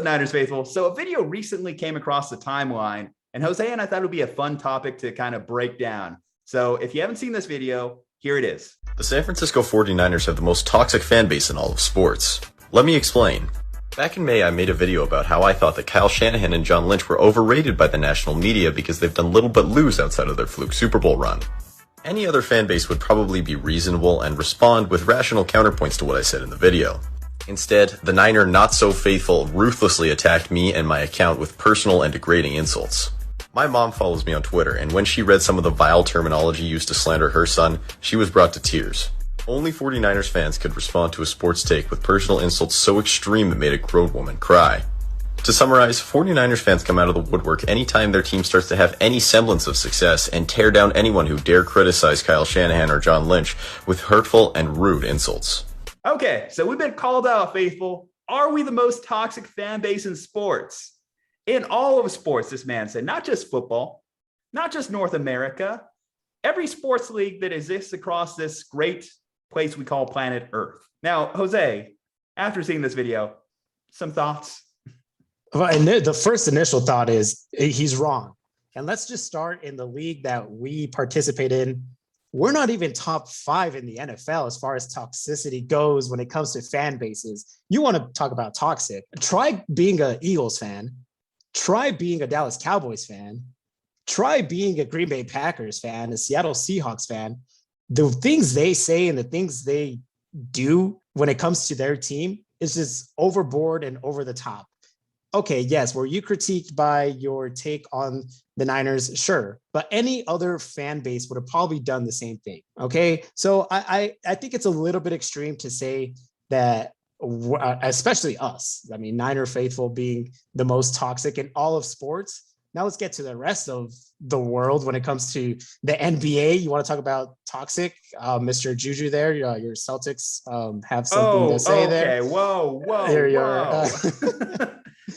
Niners faithful? So a video recently came across the timeline, and Jose and I thought it would be a fun topic to kind of break down. So if you haven't seen this video, here it is. The San Francisco 49ers have the most toxic fan base in all of sports. Let me explain. Back in May, I made a video about how I thought that Kyle Shanahan and John Lynch were overrated by the national media because they've done little but lose outside of their fluke Super Bowl run. Any other fan base would probably be reasonable and respond with rational counterpoints to what I said in the video. Instead, the Niner not-so-faithful ruthlessly attacked me and my account with personal and degrading insults. My mom follows me on Twitter, and when she read some of the vile terminology used to slander her son, she was brought to tears. Only 49ers fans could respond to a sports take with personal insults so extreme it made a grown woman cry. To summarize, 49ers fans come out of the woodwork anytime their team starts to have any semblance of success and tear down anyone who dare criticize Kyle Shanahan or John Lynch with hurtful and rude insults. Okay, so we've been called out, faithful. Are we the most toxic fan base in sports? In all of sports, this man said, not just football, not just North America, every sports league that exists across this great place we call planet Earth. Now, Jose, after seeing this video, some thoughts? And the first initial thought is he's wrong. And let's just start in the league that we participate in. We're not even top 5 in the NFL as far as toxicity goes when it comes to fan bases. You want to talk about toxic. Try being an Eagles fan. Try being a Dallas Cowboys fan. Try being a Green Bay Packers fan, a Seattle Seahawks fan. The things they say and the things they do when it comes to their team is just overboard and over the top. Okay, yes, were you critiqued by your take on the Niners? Sure. But any other fan base would have probably done the same thing. Okay. So I think it's a little bit extreme to say that, especially us, I mean, Niner faithful being the most toxic in all of sports. Now let's get to the rest of the world when it comes to the NBA. You want to talk about toxic? Mr. Juju there, your Celtics have something to say there. Okay, whoa. There you are.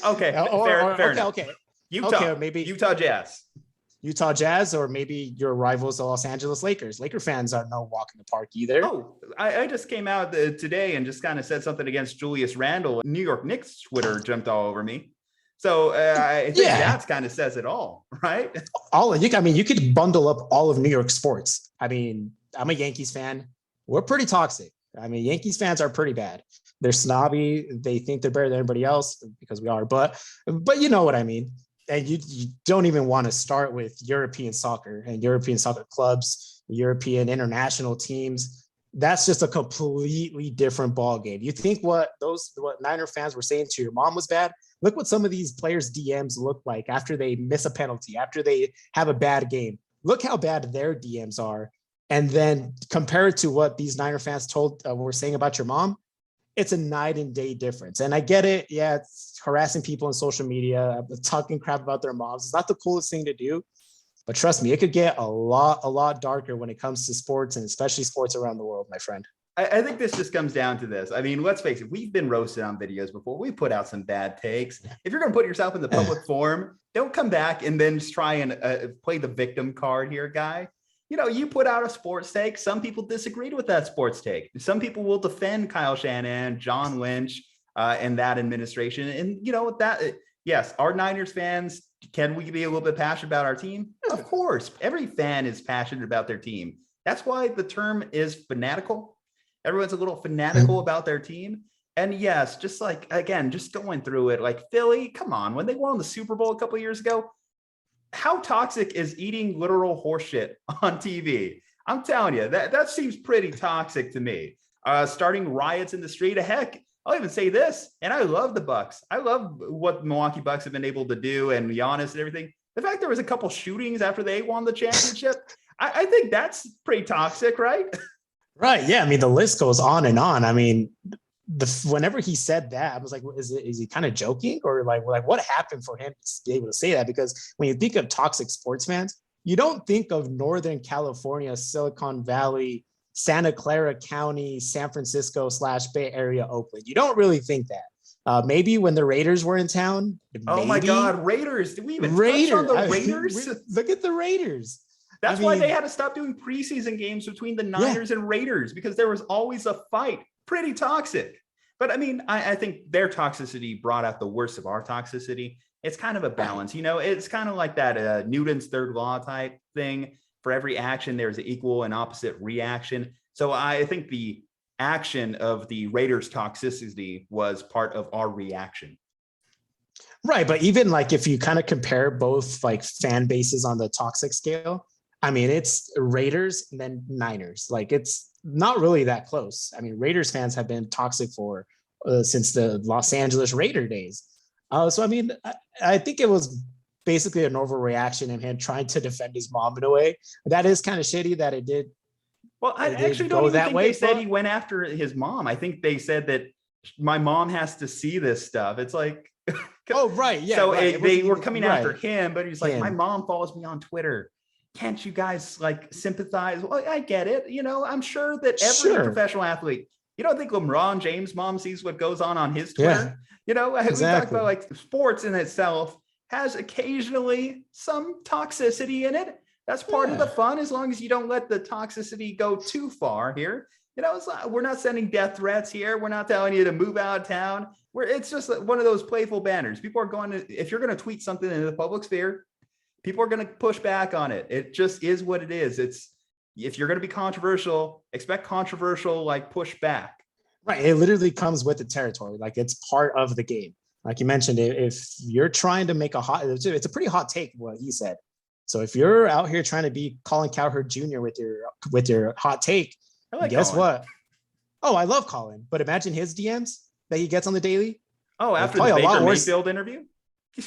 Okay, fair enough. Okay. Utah, maybe Utah Jazz, or maybe your rivals, the Los Angeles Lakers. Laker fans are no walk in the park either. Oh, I just came out today and just kind of said something against Julius Randle. New York Knicks Twitter jumped all over me. So I think that kind of says it all, right? You could bundle up all of New York sports. I mean, I'm a Yankees fan. We're pretty toxic. I mean, Yankees fans are pretty bad. They're snobby. They think they're better than everybody else because we are. But you know what I mean. And you don't even want to start with European soccer and European soccer clubs, European international teams. That's just a completely different ball game. You think what Niner fans were saying to your mom was bad? Look what some of these players' DMs look like after they miss a penalty, after they have a bad game. Look how bad their DMs are. And then compare it to what these Niner fans were saying about your mom. It's a night and day difference. And I get it. Yeah, it's harassing people on social media, talking crap about their moms. It's not the coolest thing to do. But trust me, it could get a lot darker when it comes to sports, and especially sports around the world, my friend. I think this just comes down to this. I mean, let's face it. We've been roasted on videos before. We put out some bad takes. If you're going to put yourself in the public forum, don't come back and then just try and play the victim card here, guy. You know, you put out a sports take. Some people disagreed with that sports take. Some people will defend Kyle Shanahan, John Lynch, and that administration. And you know that. Yes, our Niners fans, can we be a little bit passionate about our team? Of course. Every fan is passionate about their team. That's why the term is fanatical. Everyone's a little fanatical about their team. And yes, just going through it, like Philly, come on, when they won the Super Bowl a couple of years ago, how toxic is eating literal horseshit on TV? I'm telling you, that seems pretty toxic to me. Starting riots in the street. Heck, I'll even say this, and I love the Bucks. I love what Milwaukee Bucks have been able to do, and Giannis and everything. The fact there was a couple shootings after they won the championship, I think that's pretty toxic, right? Right. Yeah. I mean, the list goes on and on. I mean, whenever he said that, I was like, is he kind of joking, or like what happened for him to be able to say that? Because when you think of toxic sports fans, you don't think of Northern California, Silicon Valley, Santa Clara County, San Francisco / Bay Area, Oakland. You don't really think that. Maybe when the Raiders were in town. Oh my God, Raiders! Did we even touch on the Raiders? Look at the Raiders. That's why they had to stop doing preseason games between the Niners and Raiders, because there was always a fight. Pretty toxic. But I mean, I think their toxicity brought out the worst of our toxicity. It's kind of a balance, you know, it's kind of like that Newton's third law type thing. For every action, there's an equal and opposite reaction. So I think the action of the Raiders' toxicity was part of our reaction. Right. But even like if you kind of compare both like fan bases on the toxic scale, I mean, it's Raiders and then Niners. Like it's not really that close. I mean, Raiders fans have been toxic for since the Los Angeles Raider days. So, I mean, I think it was basically an overreaction in him trying to defend his mom in a way. That is kind of shitty that it did. Well, I actually don't even think they said he went after his mom. I think they said that my mom has to see this stuff. It's like, oh, right. Yeah. So right. they were coming after him, but he's like, my mom follows me on Twitter. Can't you guys like sympathize? Well, I get it. You know, I'm sure that every professional athlete, you don't think LeBron James' mom sees what goes on his Twitter? Yeah, you know, we talk about like sports in itself has occasionally some toxicity in it. That's part of the fun, as long as you don't let the toxicity go too far here. You know, we're not sending death threats here. We're not telling you to move out of town. It's just one of those playful banners. People are going to, if you're going to tweet something in the public sphere, people are going to push back on it. It just is what it is. It's, if you're going to be controversial, expect controversial, like pushback. Right. It literally comes with the territory. Like it's part of the game. Like you mentioned, if you're trying to make it's a pretty hot take, what he said. So if you're out here trying to be Colin Cowherd Jr. with your hot take, guess what? Oh, I love Colin, but imagine his DMs that he gets on the daily. Oh, after the Baker Mayfield interview?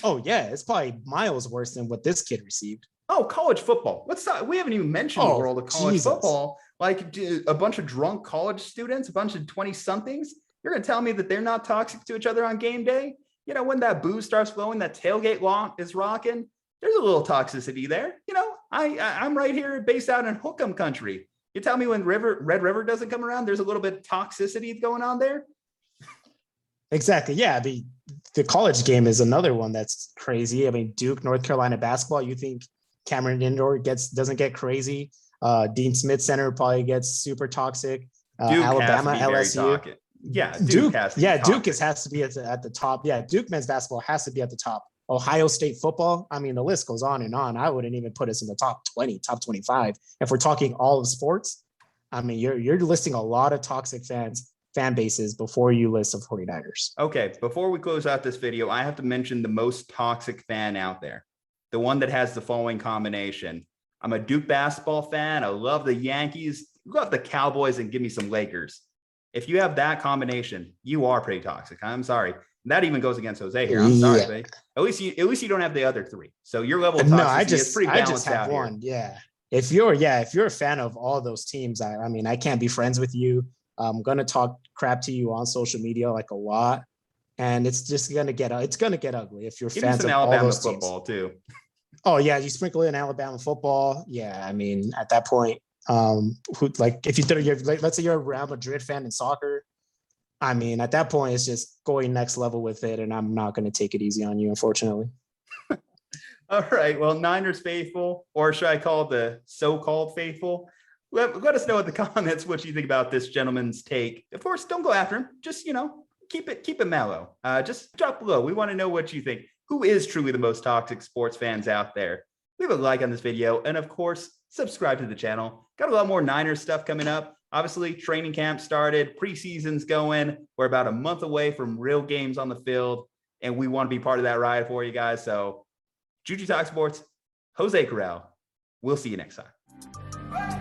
Oh, yeah. It's probably miles worse than what this kid received. Oh, college football. Let's talk. We haven't even mentioned the world of college football. Like a bunch of drunk college students, a bunch of 20-somethings. You're going to tell me that they're not toxic to each other on game day? You know, when that booze starts flowing, that tailgate lawn is rocking, there's a little toxicity there. You know, I'm right here based out in Hook'em country. You tell me when Red River doesn't come around, there's a little bit of toxicity going on there. Exactly. Yeah. The college game is another one that's crazy. I mean, Duke, North Carolina basketball, you think Cameron Indoor doesn't get crazy. Dean Smith Center probably gets super toxic. Alabama, LSU. Yeah, Duke has to be at the top. Yeah, Duke men's basketball has to be at the top. Ohio State football. I mean, the list goes on and on. I wouldn't even put us in the top 20, top 25. If we're talking all of sports, I mean, you're listing a lot of toxic fan bases before you list the 49ers. Okay, before we close out this video, I have to mention the most toxic fan out there. The one that has the following combination. I'm a Duke basketball fan. I love the Yankees, love the Cowboys, and give me some Lakers. If you have that combination, you are pretty toxic. I'm sorry. That even goes against Jose here. I'm sorry, but at least you don't have the other three. So your level of toxicity is pretty balanced. I just have one. Yeah. If you're a fan of all those teams, I mean, I can't be friends with you. I'm gonna talk crap to you on social media like a lot, and it's just gonna get ugly if you're fans of Alabama all those football teams. Too. Oh yeah, you sprinkle in Alabama football. Yeah, I mean, at that point, if let's say you're a Real Madrid fan in soccer, I mean, at that point, it's just going next level with it, and I'm not going to take it easy on you, unfortunately. All right. Well, Niners faithful, or should I call it the so-called faithful? Let us know in the comments what you think about this gentleman's take. Of course, don't go after him. Just, keep it mellow. Just drop below. We want to know what you think. Who is truly the most toxic sports fans out there? Leave a like on this video, and of course, subscribe to the channel. Got a lot more Niners stuff coming up. Obviously, training camp started, preseason's going. We're about a month away from real games on the field, and we want to be part of that ride for you guys. So, Juju Talk Sports, Jose Corral. We'll see you next time.